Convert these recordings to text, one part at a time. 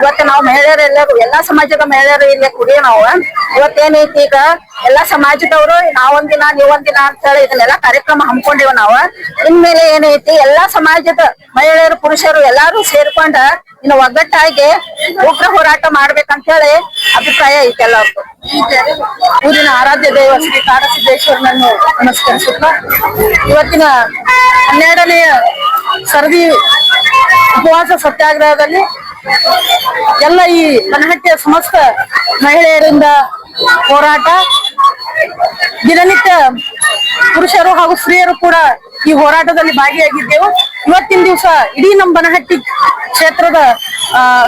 ಇವತ್ತು ನಾವು ಮಹಿಳೆಯರೆಲ್ಲರೂ ಎಲ್ಲಾ ಸಮಾಜದ ಮಹಿಳೆಯರು ಇಲ್ಲಿ ಕುಡಿಯ ನಾವು ಇವತ್ತೇನೈತಿ ಈಗ ಎಲ್ಲಾ ಸಮಾಜದವರು ನಾವೊಂದಿನ ನೀವೊಂದಿನ ಅಂತ ಹೇಳಿ ಇದನ್ನೆಲ್ಲಾ ಕಾರ್ಯಕ್ರಮ ಹಮ್ಮಿಕೊಂಡಿವ ನಾವು ಇನ್ಮೇಲೆ ಏನೈತಿ ಎಲ್ಲಾ ಸಮಾಜದ ಮಹಿಳೆಯರು ಪುರುಷರು ಎಲ್ಲಾರು ಸೇರ್ಕೊಂಡ ಇನ್ನು ಒಗ್ಗಟ್ಟಾಗಿ ಉಗ್ರ ಹೋರಾಟ ಮಾಡ್ಬೇಕಂತ ಹೇಳಿ ಅಭಿಪ್ರಾಯ ಐತಿ ಎಲ್ಲರಿಗೂ. ಊರಿನ ಆರಾಧ್ಯ ದೈವ ಶ್ರೀ ಕಾಡಸಿದ್ದೇಶ್ವರನನ್ನು ನಮಸ್ಕರಿಸುತ್ತಾ ಇವತ್ತಿನ 12ನೇ ಸರದಿ ಉಪವಾಸ ಸತ್ಯಾಗ್ರಹದಲ್ಲಿ ಎಲ್ಲ ಈ ಬನಹಟ್ಟಿಯ ಸಮಸ್ತ ಮಹಿಳೆಯರಿಂದ ಹೋರಾಟ ದಿನನಿತ್ಯ ಪುರುಷರು ಹಾಗೂ ಸ್ತ್ರೀಯರು ಕೂಡ ಈ ಹೋರಾಟದಲ್ಲಿ ಭಾಗಿಯಾಗಿದ್ದೆವು. ಇವತ್ತಿನ ದಿವಸ ಇಡೀ ನಮ್ಮ ಬನಹಟ್ಟಿ ಕ್ಷೇತ್ರದ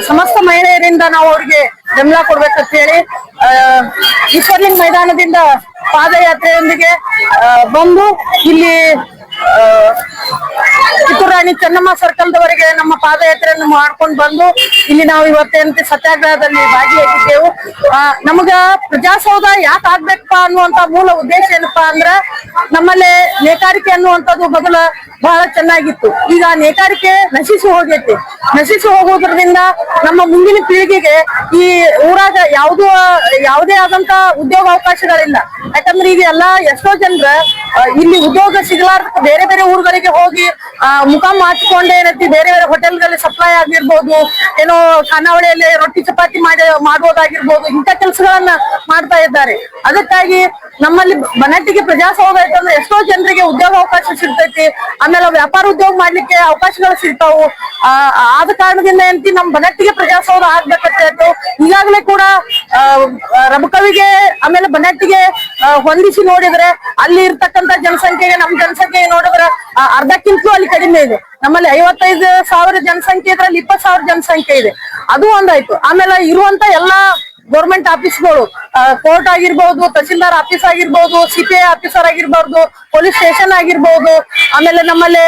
ಸಮಸ್ತ ಮಹಿಳೆಯರಿಂದ ನಾವು ಅವ್ರಿಗೆ ಬೆಂಬಲ ಕೊಡ್ಬೇಕಂತ ಹೇಳಿ ಈಶ್ವರ್ಲಿಂಗ ಮೈದಾನದಿಂದ ಪಾದಯಾತ್ರೆಯೊಂದಿಗೆ ಬಂದು ಇಲ್ಲಿ ಕಿತ್ತೂರು ರಾಣಿ ಚೆನ್ನಮ್ಮ ಸರ್ಕಲ್ ದವರೆಗೆ ನಮ್ಮ ಪಾದಯಾತ್ರೆಯನ್ನು ಮಾಡ್ಕೊಂಡು ಬಂದು ಇಲ್ಲಿ ನಾವು ಇವತ್ತೇನಂತೆ ಸತ್ಯಾಗ್ರಹದಲ್ಲಿ ಭಾಗಿಯಾಗಿದ್ದೆವು. ನಮಗ ಪ್ರಜಾಸೌಧ ಯಾಕೆ ಆಗ್ಬೇಕಪ್ಪ ಅನ್ನುವಂತ ಮೂಲ ಉದ್ದೇಶ ಏನಪ್ಪಾ ಅಂದ್ರ ನಮ್ಮಲ್ಲಿ ನೇಕಾರಿಕೆ ಅನ್ನುವಂಥದ್ದು ಮೊದಲ ಬಹಳ ಚೆನ್ನಾಗಿತ್ತು. ಈಗ ನೇಕಾರಿಕೆ ನಶಿಸಿ ಹೋಗೈತಿ. ನಶಿಸಿ ಹೋಗೋದ್ರಿಂದ ನಮ್ಮ ಮುಂದಿನ ಪೀಳಿಗೆಗೆ ಈ ಊರಾಗ ಯಾವುದೇ ಆದಂತ ಉದ್ಯೋಗ ಅವಕಾಶಗಳಿಲ್ಲ. ಯಾಕಂದ್ರೆ ಈಗ ಎಲ್ಲಾ ಎಷ್ಟೋ ಜನರ ಇಲ್ಲಿ ಉದ್ಯೋಗ ಸಿಗಲಾರ್ದ ಬೇರೆ ಬೇರೆ ಊರುಗಳಿಗೆ ಹೋಗಿ ಮುಖಾಮ್ ಹಾಕಿಕೊಂಡು ಏನೈತಿ ಬೇರೆ ಬೇರೆ ಹೋಟೆಲ್ಗಳಲ್ಲಿ ಸಪ್ಲೈ ಆಗಿರ್ಬೋದು, ಏನೋ ಖಾನಾವಳಿಯಲ್ಲಿ ರೊಟ್ಟಿ ಚಪಾತಿ ಮಾಡುವುದಾಗಿರ್ಬೋದು, ಇಂಥ ಕೆಲಸಗಳನ್ನ ಮಾಡ್ತಾ ಇದ್ದಾರೆ. ಅದಕ್ಕಾಗಿ ನಮ್ಮಲ್ಲಿ ಬನಹಟ್ಟಿಗೆ ಪ್ರಜಾಸೌಧ ಐತಂದ್ರೆ ಎಷ್ಟೋ ಜನರಿಗೆ ಉದ್ಯೋಗ ಅವಕಾಶ ಸಿಗ್ತೈತಿ. ಆಮೇಲೆ ವ್ಯಾಪಾರ ಉದ್ಯೋಗ ಮಾಡ್ಲಿಕ್ಕೆ ಅವಕಾಶಗಳು ಸಿಗ್ತಾವು. ಆದ ಕಾರಣದಿಂದ ಏನಂತಿ ನಮ್ ಬನಹಟ್ಟಿಗೆ ಪ್ರಜಾಸೌಧ ಆಗ್ಬೇಕಂತ ಹೇಳ್ತು. ಈಗಾಗಲೇ ಕೂಡ ರಬಕವಿಗೆ ಆಮೇಲೆ ಬನಹಟ್ಟಿಗೆ ಹೊಂದಿಸಿ ನೋಡಿದ್ರೆ ಅಲ್ಲಿ ಇರ್ತಕ್ಕಂಥ ಜನಸಂಖ್ಯೆಗೆ ನಮ್ ಜನಸಂಖ್ಯೆಗೆ ನೋಡಿದ್ರೆ ಅರ್ಧಕ್ಕಿಂತಲೂ ಅಲ್ಲಿ ಕಡಿಮೆ ಇದೆ. ನಮ್ಮಲ್ಲಿ 55,000 ಜನಸಂಖ್ಯೆ ಇದ್ರಲ್ಲಿ 20,000 ಜನಸಂಖ್ಯೆ ಇದೆ. ಅದು ಒಂದಾಯ್ತು. ಆಮೇಲೆ ಇರುವಂತ ಎಲ್ಲಾ ಗೌರ್ಮೆಂಟ್ ಆಫೀಸ್ಗಳು, ಕೋರ್ಟ್ ಆಗಿರ್ಬಹುದು, ತಹಸೀಲ್ದಾರ್ ಆಫೀಸ್ ಆಗಿರ್ಬಹುದು, ಸಿಪಿಐ ಆಫೀಸರ್ ಆಗಿರ್ಬಹುದು, ಪೊಲೀಸ್ ಸ್ಟೇಷನ್ ಆಗಿರ್ಬಹುದು, ಆಮೇಲೆ ನಮ್ಮಲ್ಲಿ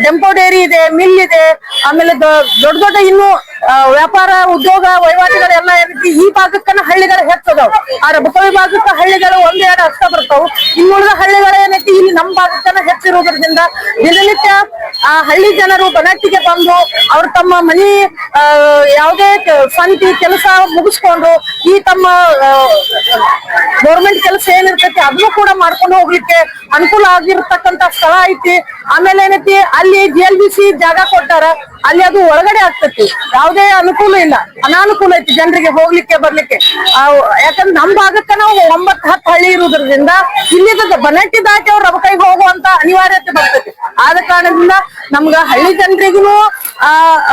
ಡೆಂಪೋ ಡೇರಿ ಇದೆ, ಮಿಲ್ ಇದೆ, ಆಮೇಲೆ ದೊಡ್ಡ ದೊಡ್ಡ ಇನ್ನು ವ್ಯಾಪಾರ ಉದ್ಯೋಗ ವಹಿವಾಟುಗಳೆಲ್ಲ ಏನೈತಿ ಈ ಭಾಗಕ್ಕನ ಹಳ್ಳಿಗಳು ಹೆಚ್ಚದಾವ್. ಆ ರಬಕವಿ ಭಾಗಕ್ಕ ಹಳ್ಳಿಗಳು 1-2 ಅಷ್ಟ ಬರ್ತಾವ್. ಇನ್ನುಳಿದ ಹಳ್ಳಿಗಳು ಏನೈತಿ ಇಲ್ಲಿ ನಮ್ಮ ಭಾಗಕ್ಕನ ಹೆಚ್ಚಿರುವುದರಿಂದ ದಿನನಿತ್ಯ ಆ ಹಳ್ಳಿ ಜನರು ಬನಹಟ್ಟಿಗೆ ಬಂದು ಅವ್ರು ತಮ್ಮ ಮನಿ ಯಾವುದೇ ಸಂತಿ ಕೆಲಸ ಮುಗಿಸ್ಕೊಂಡು ಈ ತಮ್ಮ ಗೌರ್ಮೆಂಟ್ ಕೆಲಸ ಏನಿರ್ತೈತಿ ಅದನ್ನು ಕೂಡ ಮಾಡ್ಕೊಂಡು ಹೋಗ್ಲಿಕ್ಕೆ ಅನುಕೂಲ ಆಗಿರ್ತಕ್ಕಂತ ಸ್ಥಳ ಐತಿ. ಆಮೇಲೆ ಏನೈತಿ ಅಲ್ಲಿ GLBC ಜಾಗ ಕೊಟ್ಟಾರ, ಅಲ್ಲಿ ಅದು ಒಳಗಡೆ ಆಗ್ತೈತಿ. ಯಾವುದೇ ಅನುಕೂಲ ಇಲ್ಲ, ಅನಾನುಕೂಲ ಐತಿ ಜನರಿಗೆ ಹೋಗ್ಲಿಕ್ಕೆ ಬರ್ಲಿಕ್ಕೆ. ಯಾಕಂದ್ರೆ ನಮ್ ಭಾಗಕ್ಕ ನಾವು 9-10 ಹಳ್ಳಿ ಇರುವುದರಿಂದ ಇಲ್ಲಿ ಬನಹಟ್ಟಿ ದಾಟಿ ಅವ್ರು ರಬಕೈಗೆ ಹೋಗುವಂತ ಅನಿವಾರ್ಯತೆ ಬರ್ತೈತಿ. ಆದ ಕಾರಣದಿಂದ ನಮ್ಗ ಹಳ್ಳಿ ಜನರಿಗೂ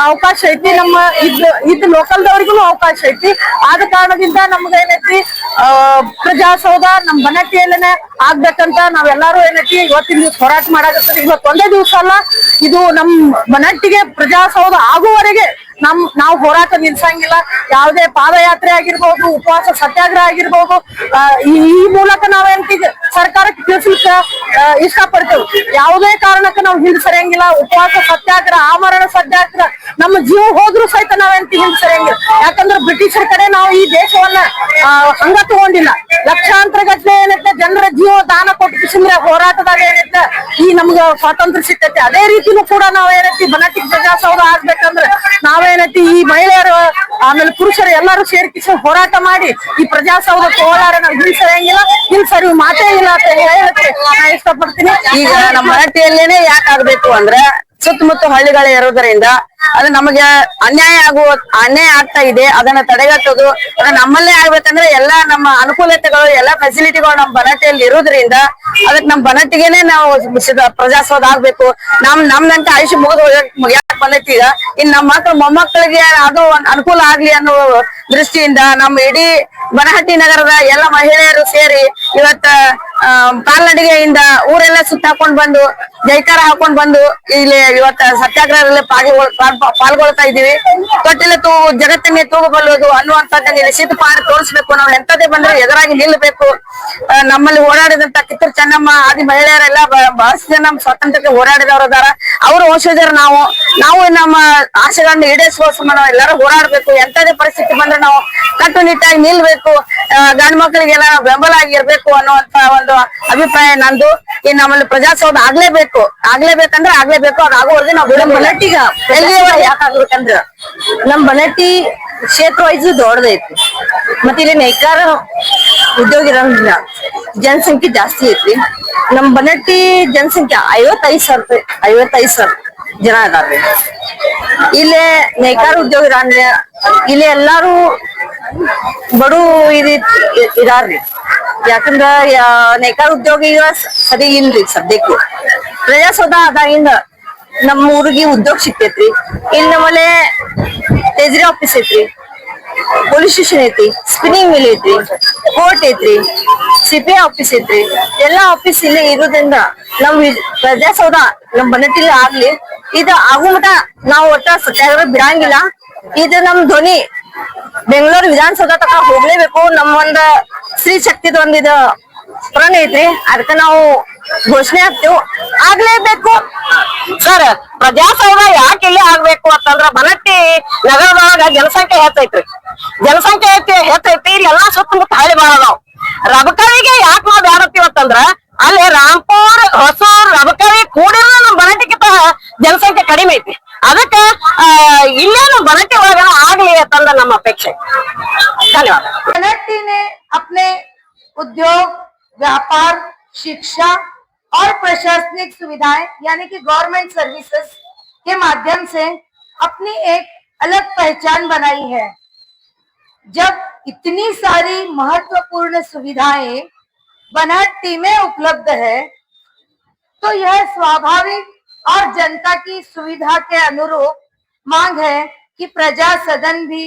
ಅವಕಾಶ ಐತಿ, ನಮ್ಮ ಇದ್ ಲೋಕಲ್ದವ್ರಿಗೂ ಅವಕಾಶ ಐತಿ. ಆದ ಕಾರಣದಿಂದ ನಮ್ಗ ಏನೈತಿ ಪ್ರಜಾಸೌಧ ನಮ್ ಬನಹಟ್ಟಿಯಲ್ಲೇನೆ ಆಗ್ಬೇಕಂತ ನಾವೆಲ್ಲಾರು ಏನೈತಿ ಇವತ್ತಿನ ದಿವಸ ಹೋರಾಟ ಮಾಡಾಕತ್ತೀವಿ. ಇವತ್ತು ಒಂದೇ ದಿವಸ ಅಲ್ಲ, ಇದು ನಮ್ ಬನಹಟ್ಟಿಗೆ ಪ್ರಜಾಸೌಧ ಆಗುವವರೆಗೆ ನಾವು ಹೋರಾಟ ನಿಲ್ಸಂಗಿಲ್ಲ. ಯಾವುದೇ ಪಾದಯಾತ್ರೆ ಆಗಿರ್ಬೋದು, ಉಪವಾಸ ಸತ್ಯಾಗ್ರಹ ಆಗಿರ್ಬೋದು, ಈ ಮೂಲಕ ನಾವೇಂತಿ ಸರ್ಕಾರಕ್ಕೆ ತಿಳಿಸ್ಲಿಕ್ಕೆ ಇಷ್ಟಪಡ್ತೇವೆ. ಯಾವುದೇ ಕಾರಣಕ್ಕೆ ನಾವು ಹಿಂದ್ ಸರಿಯಂಗಿಲ್ಲ. ಉಪವಾಸ ಸತ್ಯಾಗ್ರಹ, ಆಮರಣ ಸತ್ಯಾಗ್ರಹ, ನಮ್ಮ ಜೀವ ಹೋದ್ರು ಸಹಿತ ನಾವೇಂತಿ ಹಿಂದ್ ಸರಿಯಂಗಿಲ್ಲ. ಯಾಕಂದ್ರೆ ಬ್ರಿಟಿಷರ ಕಡೆ ನಾವು ಈ ದೇಶವನ್ನ ಹಂಗ ತಗೊಂಡಿಲ್ಲ. ಲಕ್ಷಾಂತರ ಗಟ್ಟಲೆ ಏನೈತೆ ಜನರ ಜೀವ ದಾನ ಕೊಟ್ಟು ಹೋರಾಟದಾಗ ಏನೈತೆ ಈ ನಮ್ಗ ಸ್ವಾತಂತ್ರ್ಯ ಸಿಗ್ತೈತಿ. ಅದೇ ರೀತಿನೂ ಕೂಡ ನಾವೇನೈತಿ ಬನಹಟ್ಟಿ ಪ್ರಜಾಸೌಧ ಆಗ್ಬೇಕಂದ್ರೆ ನಾವೇನೈತಿ ಈ ಮಹಿಳೆಯರು ಆಮೇಲೆ ಪುರುಷರು ಎಲ್ಲರೂ ಸೇರ್ಕಿಸಿ ಹೋರಾಟ ಮಾಡಿ ಈ ಪ್ರಜಾಸೌಧ ತಗೊಳ್ಳಾರ ನಾವು ಹಿಂದ್ ಸರಿ ಮಾತೇ ಇಲ್ಲ ಅಂತ ಹೇಳಕ್ಕೆ ನಾ ಇಷ್ಟಪಡ್ತೀನಿ. ಈಗ ನಮ್ಮ ಬನಹಟ್ಟಿಯಲ್ಲೇನೆ ಯಾಕೆ ಆಗ್ಬೇಕು ಅಂದ್ರೆ ಸುತ್ತಮುತ್ತ ಹಳ್ಳಿಗಳು ಇರೋದ್ರಿಂದ ಅದು ನಮಗೆ ಅನ್ಯಾಯ ಆಗ್ತಾ ಇದೆ. ಅದನ್ನ ತಡೆಗಟ್ಟೋದು ನಮ್ಮಲ್ಲೇ ಆಗ್ಬೇಕಂದ್ರೆ ಎಲ್ಲಾ ನಮ್ಮ ಅನುಕೂಲತೆಗಳು ಎಲ್ಲಾ ಫೆಸಿಲಿಟಿಗಳು ನಮ್ ಬನಹಟ್ಟಿಯಲ್ಲಿ ಇರೋದ್ರಿಂದ ಅದಕ್ಕೆ ನಮ್ ಬನಹಟ್ಟಿಗೆನೆ ನಾವು ಪ್ರಜಾಸೌಧ ಆಗ್ಬೇಕು. ನಮ್ದಂತ ಆಯುಷ್ಯ ಮುಗಿಯಾಕ್ ಬಂದೈತಿ. ಈಗ ಇನ್ ನಮ್ಮ ಮಕ್ಳು ಮೊಮ್ಮಕ್ಕಳಿಗೆ ಅದು ಅನುಕೂಲ ಆಗ್ಲಿ ಅನ್ನೋ ದೃಷ್ಟಿಯಿಂದ ನಮ್ಮ ಇಡೀ ಬನಹಟ್ಟಿ ನಗರದ ಎಲ್ಲ ಮಹಿಳೆಯರು ಸೇರಿ ಇವತ್ತ ಕಾಲ್ನಡಿಗೆಯಿಂದ ಊರೆಲ್ಲ ಸುತ್ತಾಕೊಂಡ್ ಬಂದು ಜೈಕಾರ ಹಾಕೊಂಡ್ ಬಂದು ಇಲ್ಲಿ ಇವತ್ತ ಸತ್ಯಾಗ್ರಹದಲ್ಲಿ ಪಾಲ್ಗೊಳ್ತಾ ಇದೀವಿ. ತೊಟ್ಟಿಲೆ ಜಗತ್ತನ್ನೇ ತೂಗಬಲ್ಲೋದು ಅನ್ನುವಂಥದ್ದನ್ನ ನಿಶ್ಚಿತ ಮಾಡಿ ತೋರಿಸ್ಬೇಕು. ನಾವು ಎಂತದೇ ಬಂದ್ರೆ ಎದುರಾಗಿ ನಿಲ್ಬೇಕು. ನಮ್ಮಲ್ಲಿ ಓಡಾಡಿದಂತ ಕಿತ್ತೂರು ಚೆನ್ನಮ್ಮ ಆದಿ ಮಹಿಳೆಯರೆಲ್ಲ ಬಹಳಷ್ಟು ಜನ ಸ್ವಾತಂತ್ರ್ಯಕ್ಕೆ ಹೋರಾಡಿದವರು ಅದಾರ. ಅವರು ವಂಶಜರು ನಾವು ನಮ್ಮ ಆಸೆಗಳನ್ನ ಈಡೇರಿಸುವ ನಾವು ಎಲ್ಲರೂ ಹೋರಾಡ್ಬೇಕು. ಎಂತದೇ ಪರಿಸ್ಥಿತಿ ಬಂದ್ರೆ ನಾವು ಕಟ್ಟುನಿಟ್ಟಾಗಿ ನಿಲ್ಬೇಕು. ಗಂಡು ಮಕ್ಕಳಿಗೆಲ್ಲ ಬೆಂಬಲ ಆಗಿರ್ಬೇಕು ಅನ್ನುವಂತ ಒಂದು ಅಭಿಪ್ರಾಯ ನಂದು. ಈ ನಮ್ಮಲ್ಲಿ ಪ್ರಜಾಸೌಧ ಆಗ್ಲೇಬೇಕು. ಆಗ್ಲೇಬೇಕು ಅದಾಗುವವರೆಗೆ ನಾವು ಬಿಡಂಗಿಲ್ಲ. ಬನಟ್ಟಿಗ ಎಲ್ಲಿಯವರೆಗೆ ಯಾಕಾಗ್ಬೇಕಂದ್ರ ನಮ್ ಬನಟ್ಟಿ ಕ್ಷೇತ್ರ ವೈಸ್ ದೊಡ್ಡದೈತಿ ಮತ್ತ ಇಲ್ಲಿ ನೇಕಾರ ಉದ್ಯೋಗ ಇರಂಗಿಲ್ಲ, ಜನಸಂಖ್ಯೆ ಜಾಸ್ತಿ ಐತ್ರಿ. ನಮ್ ಬನಟ್ಟಿ ಜನಸಂಖ್ಯೆ 55,000 ಜನ ಅದಾರ್ರಿ. ಇಲ್ಲೇ ನೇಕಾರ ಉದ್ಯೋಗ ಇರಂಗಿಲ್ಲ, ಇಲ್ಲಿ ಎಲ್ಲಾರು ಬಡು ಇದಾರ್ರಿ. ಯಾಕಂದ್ರ ನೇಕಾರ ಉದ್ಯೋಗ ಈಗ ಸರಿ ಇಲ್ರಿ ಸದ್ಯಕ್ಕೆ. ಪ್ರಜಾಸೌಧ ಅದಾಗಿಂದ ನಮ್ಮ ಊರಿಗೆ ಉದ್ಯೋಗ ಸಿಕ್ತೈತ್ರಿ. ಇಲ್ಲಿ ನಮ್ಮಲ್ಲಿ ಟ್ರೆಜರಿ ಆಫೀಸ್ ಐತ್ರಿ, ಪೊಲೀಸ್ ಸ್ಟೇಷನ್ ಐತಿ, ಸ್ಪಿನ್ನಿಂಗ್ ಮಿಲ್ ಐತ್ರಿ, ಕೋರ್ಟ್ ಐತ್ರಿ, ಸಿಪಿಐ ಆಫೀಸ್ ಐತ್ರಿ. ಎಲ್ಲಾ ಆಫೀಸ್ ಇಲ್ಲಿ ಇರೋದ್ರಿಂದ ನಮ್ ಪ್ರಜಾಸೌಧ ನಮ್ ಬನಟ್ಟಿಲಿ ಆಗ್ಲಿ. ಇದು ಆಗೋ ಮಟ ನಾವು ಒಟ್ಟ ಸತ್ಯಾಗ್ರಹ ಬಿಡಂಗಿಲ್ಲ. ಇದು ನಮ್ ಧ್ವನಿ ಬೆಂಗಳೂರು ವಿಧಾನಸೌಧ ತಕ ಹೋಗ್ಲೇಬೇಕು. ನಮ್ಮ ಒಂದ್ ಸ್ತ್ರೀ ಶಕ್ತಿದ ಒಂದ್ ಇದು ಪ್ರಣ್ ಐತ್ರಿ, ಅದಕ್ಕ ನಾವು ಘೋಷಣೆ ಆಗ್ತೇವ್, ಆಗ್ಲೇಬೇಕು. ಸರ್, ಪ್ರಜಾಸೌಧ ಯಾಕೆ ಇಲ್ಲಿ ಆಗ್ಬೇಕು ಅಂತಂದ್ರ ಬನಟ್ಟಿ ನಗರದೊಳಗ ಜನಸಂಖ್ಯೆ ಹೆಚ್ಚೈತಿ. ಇಲ್ಲಿ ಎಲ್ಲಾ ಸುತ್ತಮುತ್ತ ಹಳ್ಳಿ ಬಾಳ ಅದಾವ್. ರಬಕವಿಗೆ ಯಾಕೆ ನಾವ್ ಬ್ಯಾಡತ್ತೀವಿ ಅಂತಂದ್ರ ಅಲ್ಲಿ ರಾಂಪುರ್, ಹೊಸೂರ್, ರಬಕವಿ ಕೂಡಿರೋ ನಮ್ ಬನಟ್ಟಿಗಿಂತ ಜನಸಂಖ್ಯೆ ಕಡಿಮೆ ಐತಿ. ಅದಕ್ಕ ಇಲ್ಲೇ ನಮ್ ಬನಟ್ಟಿ ಒಳಗ ಆಗ್ಲಿ ಅಂತಂದ್ರ ನಮ್ಮ ಅಪೇಕ್ಷೆ. ಧನ್ಯವಾದ. बनट्टी ने अपने उद्योग, व्यापार, शिक्षा और प्रशासनिक सुविधाएं यानी कि गवर्नमेंट सर्विसेज के माध्यम से अपनी एक अलग पहचान बनाई है। जब इतनी सारी महत्वपूर्ण सुविधाएं बनट्टी में उपलब्ध है तो यह स्वाभाविक और जनता की सुविधा के अनुरूप मांग है कि प्रजा सदन भी